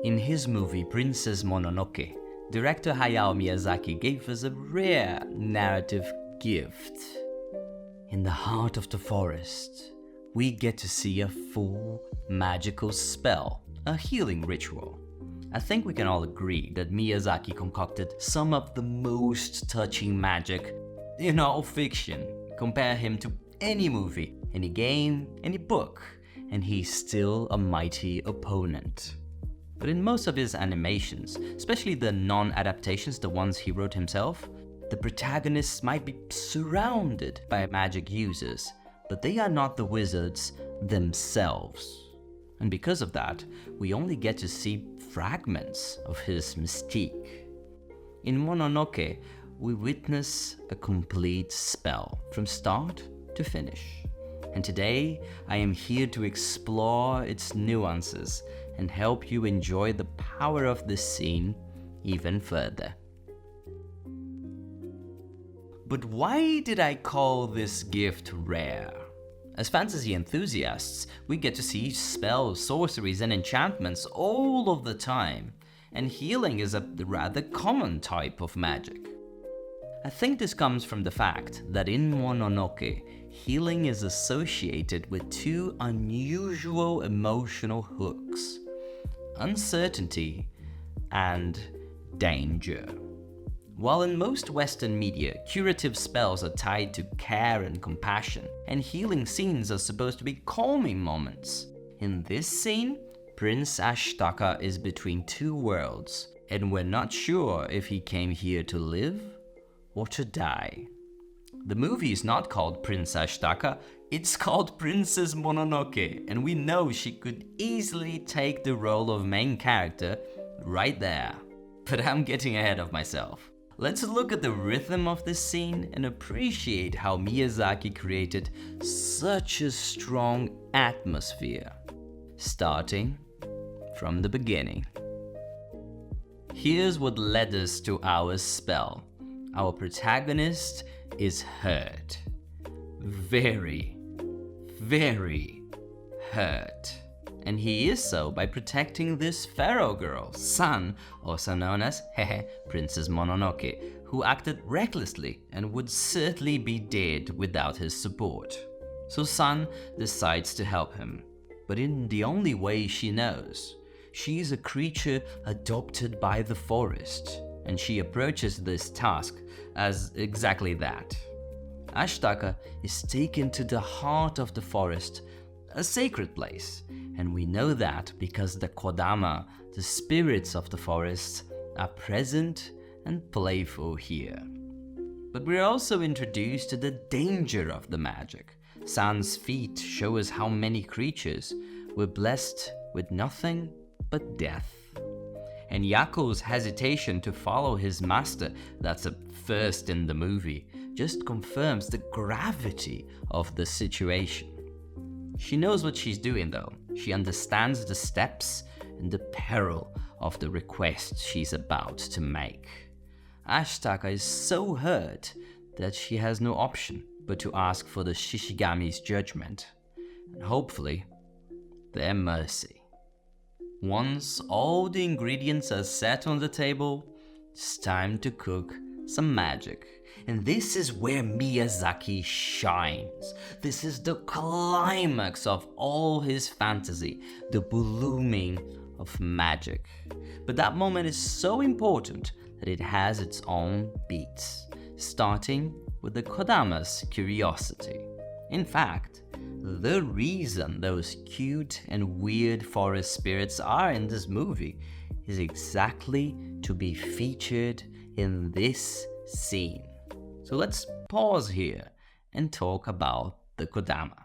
In his movie Princess Mononoke, director Hayao Miyazaki gave us a rare narrative gift. In the heart of the forest, we get to see a full magical spell, a healing ritual. I think we can all agree that Miyazaki concocted some of the most touching magic in all fiction. Compare him to any movie, any game, any book, and he's still a mighty opponent. But in most of his animations, especially the non-adaptations, the ones he wrote himself, the protagonists might be surrounded by magic users, but they are not the wizards themselves. And because of that, we only get to see fragments of his mystique. In Mononoke, we witness a complete spell from start to finish. And today, I am here to explore its nuances and help you enjoy the power of this scene even further. But why did I call this gift rare? As fantasy enthusiasts, we get to see spells, sorceries, and enchantments all of the time, and healing is a rather common type of magic. I think this comes from the fact that in Mononoke, healing is associated with two unusual emotional hooks: uncertainty and danger. While in most Western media, curative spells are tied to care and compassion, and healing scenes are supposed to be calming moments, in this scene, Prince Ashitaka is between two worlds, and we're not sure if he came here to live or to die. The movie is not called Prince Ashitaka, it's called Princess Mononoke, and we know she could easily take the role of main character right there. But I'm getting ahead of myself. Let's look at the rhythm of this scene and appreciate how Miyazaki created such a strong atmosphere, starting from the beginning. Here's what led us to our spell. Our protagonist is hurt. Very, very hurt. And he is so by protecting this pharaoh girl, San, also known as Princess Mononoke, who acted recklessly and would certainly be dead without his support. So San decides to help him, but in the only way she knows. She is a creature adopted by the forest, and she approaches this task as exactly that. Ashitaka is taken to the heart of the forest, a sacred place, and we know that because the Kodama, the spirits of the forest, are present and playful here. But we're also introduced to the danger of the magic. San's feet show us how many creatures were blessed with nothing but death. And Yako's hesitation to follow his master, that's a first in the movie, just confirms the gravity of the situation. She knows what she's doing though. She understands the steps and the peril of the request she's about to make. Ashitaka is so hurt that she has no option but to ask for the Shishigami's judgment, and hopefully their mercy. Once all the ingredients are set on the table, it's time to cook some magic. And this is where Miyazaki shines. This is the climax of all his fantasy, the blooming of magic. But that moment is so important that it has its own beats, starting with the Kodama's curiosity. In fact, the reason those cute and weird forest spirits are in this movie is exactly to be featured in this scene. So let's pause here and talk about the Kodama.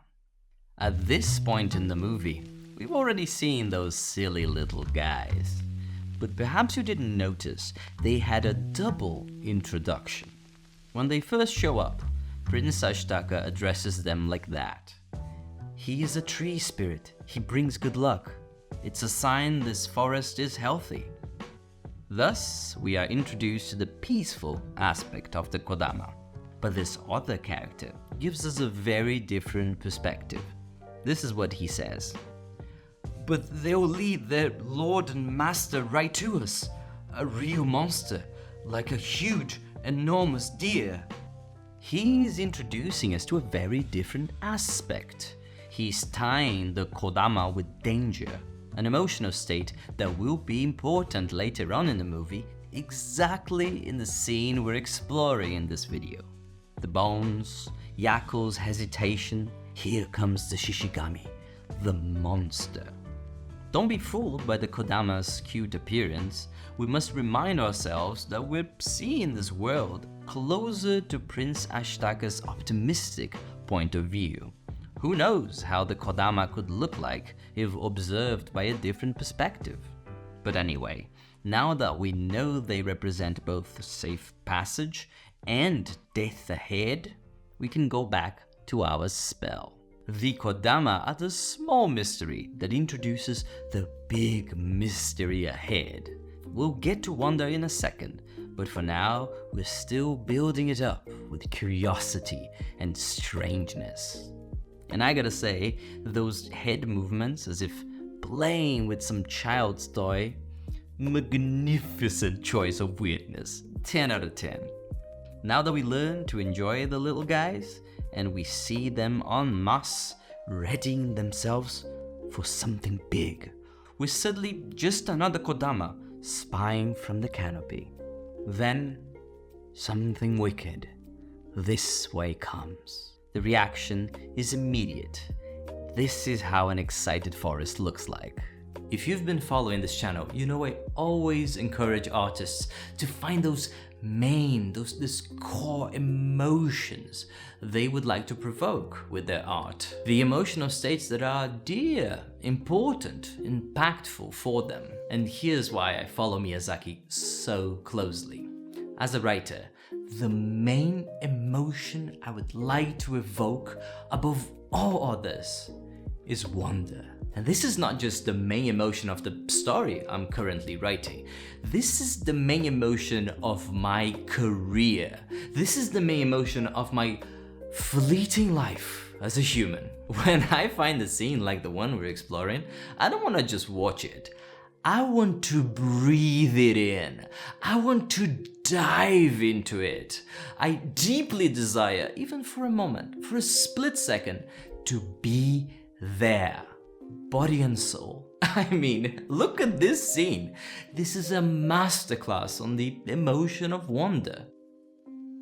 At this point in the movie, we've already seen those silly little guys, but perhaps you didn't notice they had a double introduction. When they first show up, Prince Ashitaka addresses them like that. He is a tree spirit, he brings good luck. It's a sign this forest is healthy. Thus, we are introduced to the peaceful aspect of the Kodama. But this other character gives us a very different perspective. This is what he says. but they'll lead their lord and master right to us. A real monster, like a huge, enormous deer. He's introducing us to a very different aspect. He's tying the Kodama with danger, an emotional state that will be important later on in the movie, exactly in the scene we're exploring in this video. The bones, Yako's hesitation, here comes the Shishigami, the monster. Don't be fooled by the Kodama's cute appearance. We must remind ourselves that we're seeing this world closer to Prince Ashitaka's optimistic point of view. Who knows how the Kodama could look like if observed by a different perspective? But anyway, now that we know they represent both safe passage and death ahead, we can go back to our spell. The Kodama are the small mystery that introduces the big mystery ahead. We'll get to wonder in a second, but for now, we're still building it up with curiosity and strangeness. And I gotta say, those head movements as if playing with some child's toy, magnificent choice of weirdness, 10 out of 10. Now that we learn to enjoy the little guys, and we see them en masse, readying themselves for something big, we're suddenly just another Kodama spying from the canopy. Then, something wicked this way comes. The reaction is immediate. This is how an excited forest looks like. If you've been following this channel, you know I always encourage artists to find those core emotions they would like to provoke with their art. The emotional states that are dear, important, impactful for them. And here's why I follow Miyazaki so closely. As a writer, the main emotion I would like to evoke above all others is wonder. And this is not just the main emotion of the story I'm currently writing. This is the main emotion of my career. This is the main emotion of my fleeting life as a human. When I find a scene like the one we're exploring, I don't want to just watch it. I want to breathe it in. I want to dive into it. I deeply desire, even for a moment, for a split second, to be there. Body and soul. I mean, look at this scene. This is a masterclass on the emotion of wonder.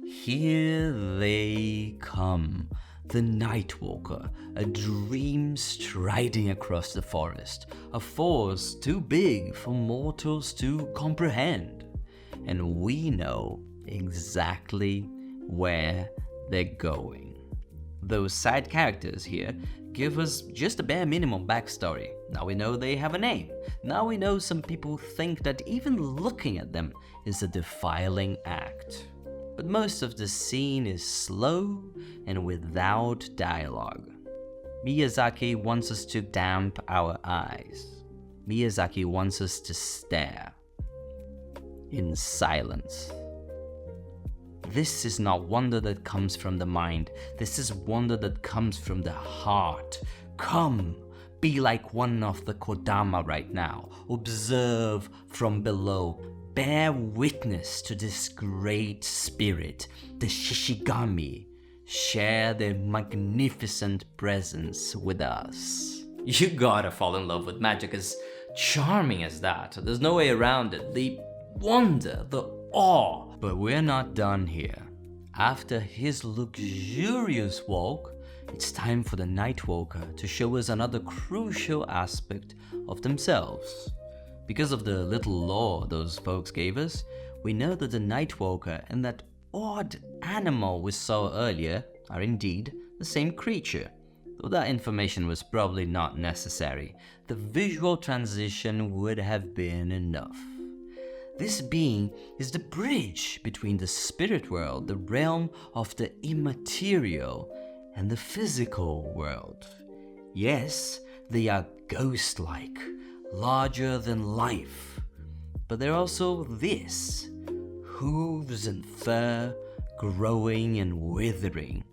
Here they come, the Nightwalker, a dream striding across the forest, a force too big for mortals to comprehend. And we know exactly where they're going. Those side characters here give us just a bare minimum backstory. Now we know they have a name. Now we know some people think that even looking at them is a defiling act. But most of the scene is slow and without dialogue. Miyazaki wants us to damp our eyes. Miyazaki wants us to stare in silence. This is not wonder that comes from the mind. This is wonder that comes from the heart. Come, be like one of the Kodama right now. Observe from below. Bear witness to this great spirit, the Shishigami. Share their magnificent presence with us. You gotta fall in love with magic as charming as that. There's no way around it. The wonder, the awe. But we're not done here. After his luxurious walk, it's time for the Nightwalker to show us another crucial aspect of themselves. Because of the little lore those folks gave us, we know that the Nightwalker and that odd animal we saw earlier are indeed the same creature. Though that information was probably not necessary, the visual transition would have been enough. This being is the bridge between the spirit world, the realm of the immaterial, and the physical world. Yes, they are ghost-like, larger than life, but they're also this: hooves and fur, growing and withering.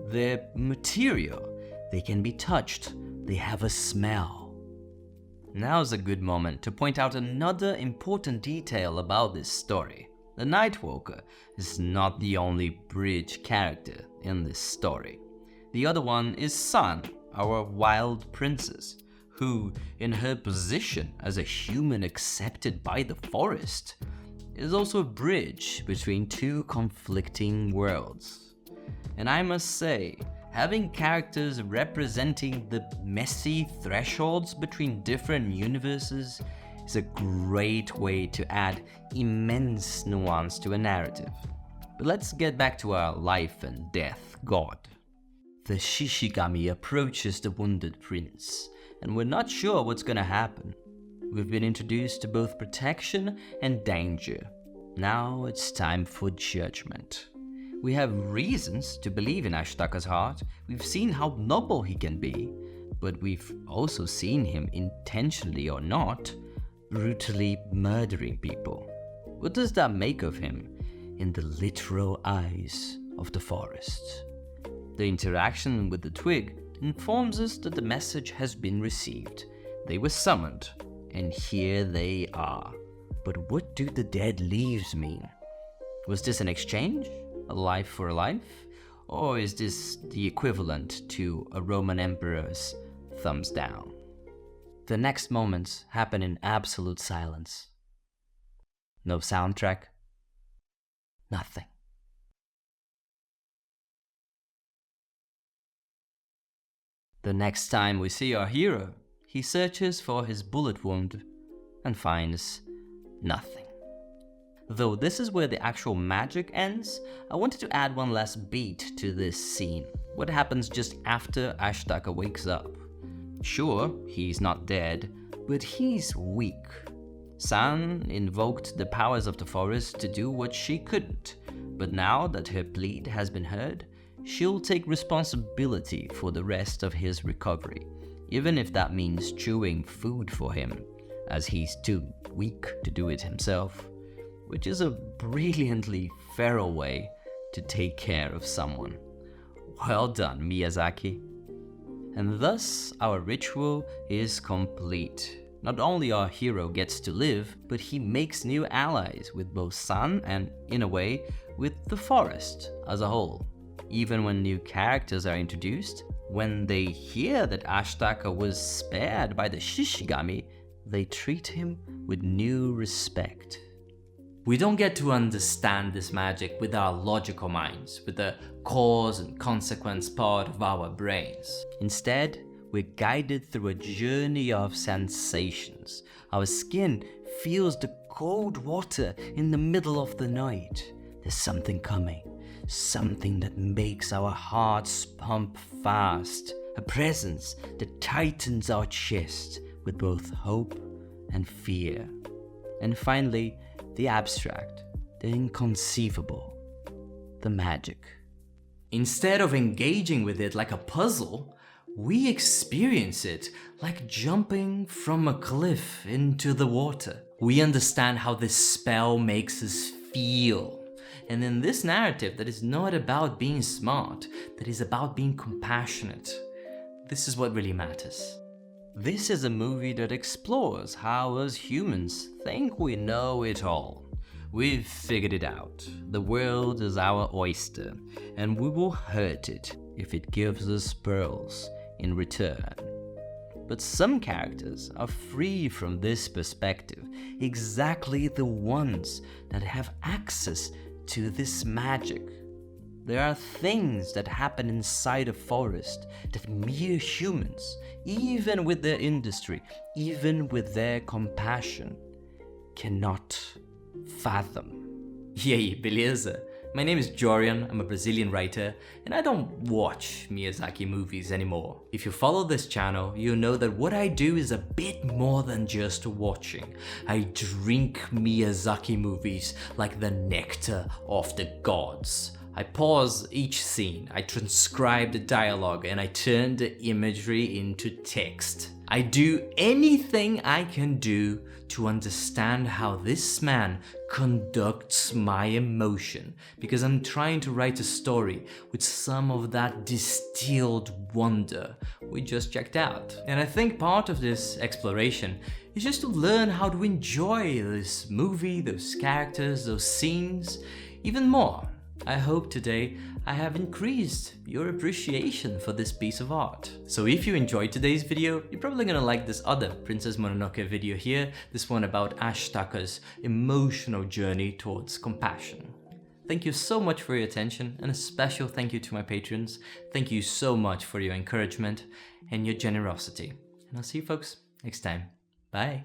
They're material, they can be touched, they have a smell. Now's a good moment to point out another important detail about this story. The Nightwalker is not the only bridge character in this story. The other one is Sun, our wild princess, who, in her position as a human accepted by the forest, is also a bridge between two conflicting worlds. And I must say, having characters representing the messy thresholds between different universes is a great way to add immense nuance to a narrative. But let's get back to our life and death god. The Shishigami approaches the wounded prince, and we're not sure what's gonna happen. We've been introduced to both protection and danger. Now it's time for judgment. We have reasons to believe in Ashitaka's heart. We've seen how noble he can be, but we've also seen him, intentionally or not, brutally murdering people. What does that make of him in the literal eyes of the forest? The interaction with the twig informs us that the message has been received. They were summoned, and here they are. But what do the dead leaves mean? Was this an exchange? A life for a life? Or is this the equivalent to a Roman emperor's thumbs down? The next moments happen in absolute silence. No soundtrack. Nothing. The next time we see our hero, he searches for his bullet wound and finds nothing. Though this is where the actual magic ends, I wanted to add one last beat to this scene. What happens just after Ashitaka wakes up? Sure, he's not dead, but he's weak. San invoked the powers of the forest to do what she couldn't, but now that her plead has been heard, she'll take responsibility for the rest of his recovery, even if that means chewing food for him, as he's too weak to do it himself, which is a brilliantly feral way to take care of someone. Well done, Miyazaki. And thus, our ritual is complete. Not only our hero gets to live, but he makes new allies with both San and, in a way, with the forest as a whole. Even when new characters are introduced, when they hear that Ashitaka was spared by the Shishigami, they treat him with new respect. We don't get to understand this magic with our logical minds, with the cause and consequence part of our brains. Instead, we're guided through a journey of sensations. Our skin feels the cold water in the middle of the night. There's something coming, something that makes our hearts pump fast, a presence that tightens our chest with both hope and fear. And finally, the abstract, the inconceivable, the magic. Instead of engaging with it like a puzzle, we experience it like jumping from a cliff into the water. We understand how this spell makes us feel. And in this narrative that is not about being smart, that is about being compassionate, this is what really matters. This is a movie that explores how us humans think we know it all. We've figured it out. The world is our oyster, and we will hurt it if it gives us pearls in return. But some characters are free from this perspective, exactly the ones that have access to this magic. There are things that happen inside a forest that mere humans, even with their industry, even with their compassion, cannot fathom. E aí, beleza? My name is Jorian, I'm a Brazilian writer, and I don't watch Miyazaki movies anymore. If you follow this channel, you know that what I do is a bit more than just watching. I drink Miyazaki movies like the nectar of the gods. I pause each scene, I transcribe the dialogue, and I turn the imagery into text. I do anything I can do to understand how this man conducts my emotion, because I'm trying to write a story with some of that distilled wonder we just checked out. And I think part of this exploration is just to learn how to enjoy this movie, those characters, those scenes even more. I hope today I have increased your appreciation for this piece of art. So if you enjoyed today's video, you're probably gonna like this other Princess Mononoke video here, this one about Ashitaka's emotional journey towards compassion. Thank you so much for your attention, and a special thank you to my patrons. Thank you so much for your encouragement and your generosity. And I'll see you folks next time. Bye.